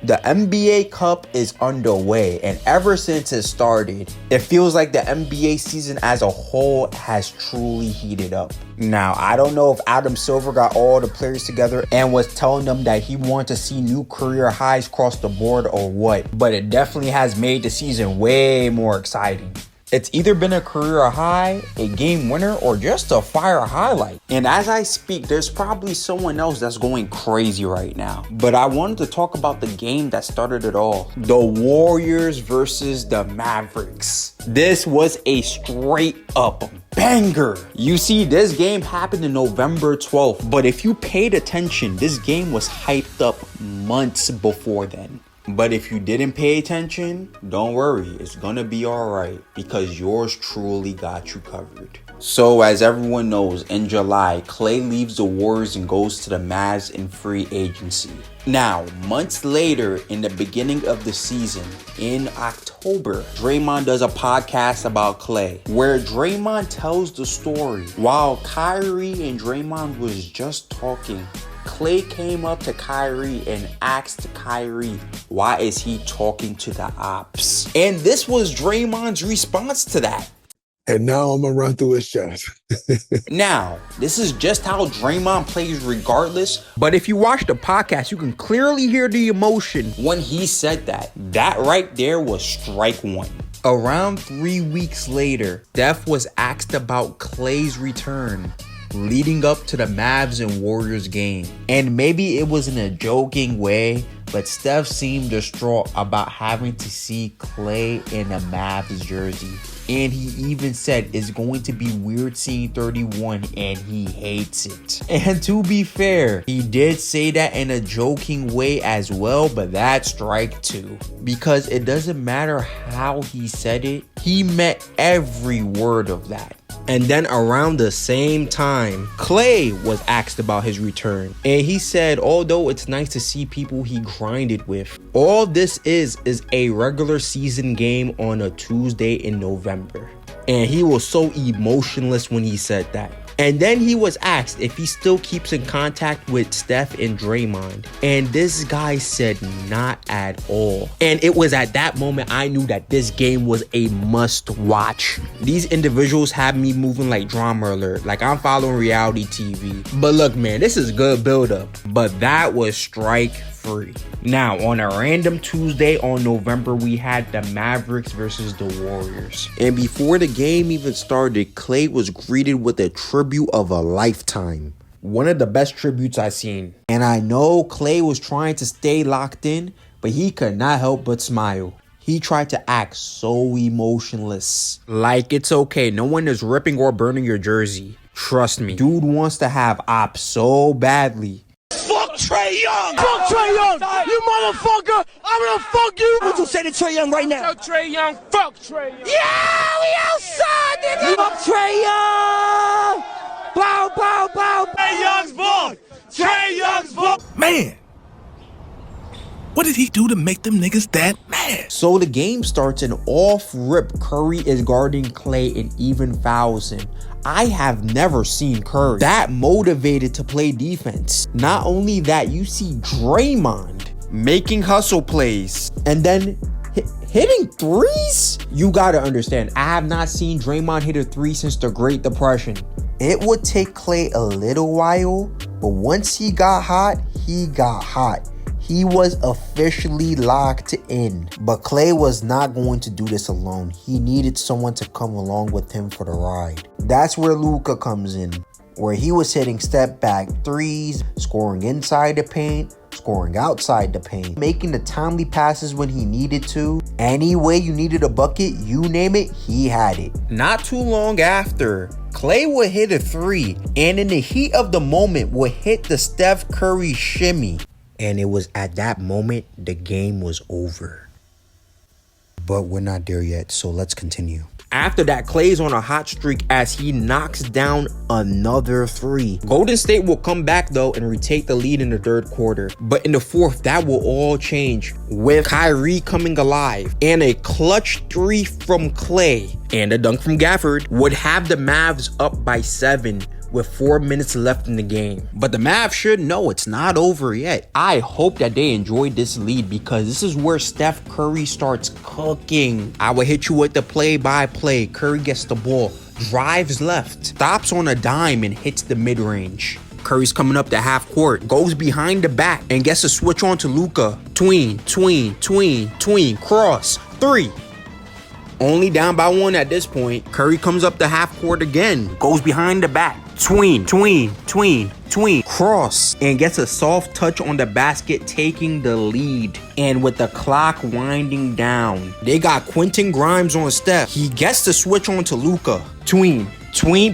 The NBA Cup is underway, and ever since it started, it feels like the NBA season as a whole has truly heated up. Now, I don't know if Adam Silver got all the players together and was telling them that he wanted to see new career highs across the board or what, but it definitely has made the season way more exciting. It's either been a career high, a game winner, or just a fire highlight. And as I speak, there's probably someone else that's going crazy right now. But I wanted to talk about the game that started it all. The Warriors versus the Mavericks. This was a straight up banger. You see, this game happened in November 12th. But if you paid attention, this game was hyped up months before then. But if you didn't pay attention, don't worry, it's gonna be alright because yours truly got you covered. So as everyone knows, in July, Klay leaves the Warriors and goes to the Mavs in free agency. Now, months later, in the beginning of the season, in October, Draymond does a podcast about Klay, where Draymond tells the story. While Kyrie and Draymond was just talking, Klay came up to Kyrie and asked Kyrie, why is he talking to the ops? And this was Draymond's response to that. And now I'm going to run through his chest. Now, this is just how Draymond plays regardless. But if you watch the podcast, you can clearly hear the emotion when he said that. That right there was strike one. Around 3 weeks later, Steph was asked about Klay's return leading up to the Mavs and Warriors game. And maybe it was in a joking way, but Steph seemed distraught about having to see Klay in a Mavs jersey. And he even said it's going to be weird seeing 31 and he hates it. And to be fair, he did say that in a joking way as well, but that's strike two. Because it doesn't matter how he said it, he meant every word of that. And then around the same time, Klay was asked about his return. And he said, although it's nice to see people he grinded with, all this is a regular season game on a Tuesday in November. And he was so emotionless when he said that. And then he was asked if he still keeps in contact with Steph and Draymond. And this guy said not at all. And it was at that moment I knew that this game was a must watch. These individuals have me moving like drama alert, like I'm following reality TV. But look, man, this is good build-up. But that was strike free. Now, on a random Tuesday on November, we had the Mavericks versus the Warriors. And before the game even started, Klay was greeted with a tribute of a lifetime. One of the best tributes I've seen. And I know Klay was trying to stay locked in, but he could not help but smile. He tried to act so emotionless. Like it's okay, no one is ripping or burning your jersey. Trust me, dude wants to have ops so badly. Fuck Trae Young! Fuck Trae Young! You motherfucker! I'm gonna fuck you! What you say to Trae Young right now? Tell Trae Young, fuck Trae Young! Yeah! We outside, nigga! Fuck Trae Young! Bow, bow, bow! Trae Young's ball! Trae Young's ball! Man! What did he do to make them niggas that mad? So the game starts and off rip, Curry is guarding Klay and even fouls him. I have never seen Curry that motivated to play defense. Not only that, you see Draymond making hustle plays and then hitting threes? You gotta understand, I have not seen Draymond hit a three since the Great Depression. It would take Klay a little while, but once he got hot, he got hot. He was officially locked in. But Klay was not going to do this alone. He needed someone to come along with him for the ride. That's where Luka comes in, where he was hitting step back threes, scoring inside the paint, scoring outside the paint, making the timely passes when he needed to. Any way you needed a bucket, you name it, he had it. Not too long after, Klay would hit a three, and in the heat of the moment would hit the Steph Curry shimmy. And it was at that moment the game was over. But we're not there yet, so let's continue. After that, Klay's on a hot streak as he knocks down another three. Golden State will come back though and retake the lead in the third quarter. But in the fourth, that will all change with Kyrie coming alive. And a clutch three from Klay and a dunk from Gafford would have the Mavs up by 7 with 4 minutes left in the game. But the Mavs should know it's not over yet. I hope that they enjoyed this lead because this is where Steph Curry starts cooking. I will hit you with the play-by-play. Curry gets the ball, drives left, stops on a dime and hits the mid-range. Curry's coming up the half court, goes behind the back and gets a switch on to Luka. Tween, cross, 3. Only down by 1 at this point. Curry comes up the half court again, goes behind the back. Tween, cross, and gets a soft touch on the basket, taking the lead. And with the clock winding down, they got Quentin Grimes on Steph. He gets the switch on to Luka. Tween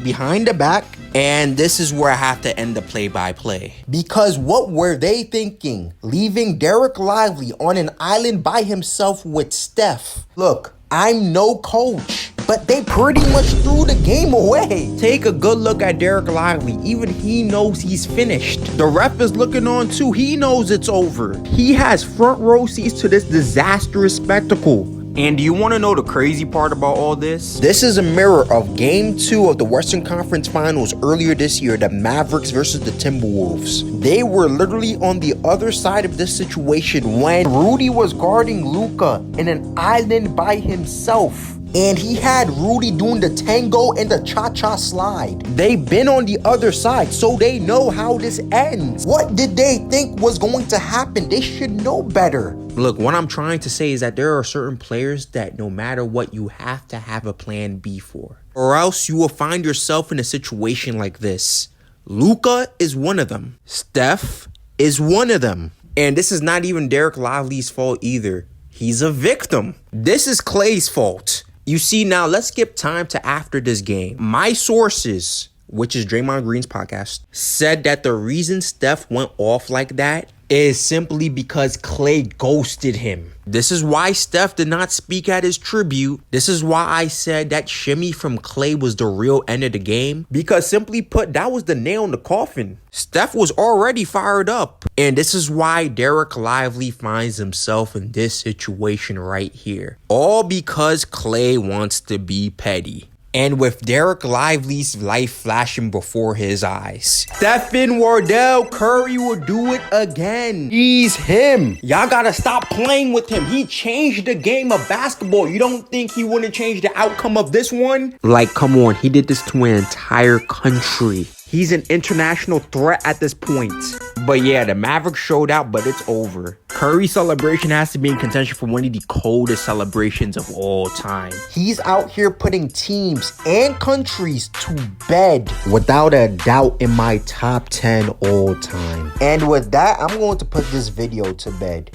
behind the back. And this is where I have to end the play-by-play. Because what were they thinking? Leaving Derek Lively on an island by himself with Steph. Look, I'm no coach, but they pretty much threw the game away. Take a good look at Derek Lively. Even he knows he's finished. The ref is looking on too. He knows it's over. He has front row seats to this disastrous spectacle. And do you want to know the crazy part about all this? This is a mirror of Game 2 of the Western Conference Finals earlier this year, the Mavericks versus the Timberwolves. They were literally on the other side of this situation when Rudy was guarding Luka in an island by himself. And he had Rudy doing the tango and the cha-cha slide. They've been on the other side, so they know how this ends. What did they think was going to happen? They should know better. Look, what I'm trying to say is that there are certain players that no matter what, you have to have a plan B for. Or else you will find yourself in a situation like this. Luka is one of them. Steph is one of them. And this is not even Derek Lively's fault either. He's a victim. This is Klay's fault. You see, now let's skip time to after this game. My sources, which is Draymond Green's podcast, said that the reason Steph went off like that is simply because Klay ghosted him. This is why Steph did not speak at his tribute. This is why I said that shimmy from Klay was the real end of the game. Because simply put, that was the nail in the coffin. Steph was already fired up. And this is why Derek Lively finds himself in this situation right here. All because Klay wants to be petty. And with Derek Lively's life flashing before his eyes. Stephen Wardell Curry will do it again. He's him. Y'all gotta stop playing with him. He changed the game of basketball. You don't think he wouldn't change the outcome of this one? Like, come on. He did this to an entire country. He's an international threat at this point. But yeah, the Mavericks showed out, but it's over. Curry's celebration has to be in contention for one of the coldest celebrations of all time. He's out here putting teams and countries to bed. Without a doubt in my top 10 all time. And with that, I'm going to put this video to bed.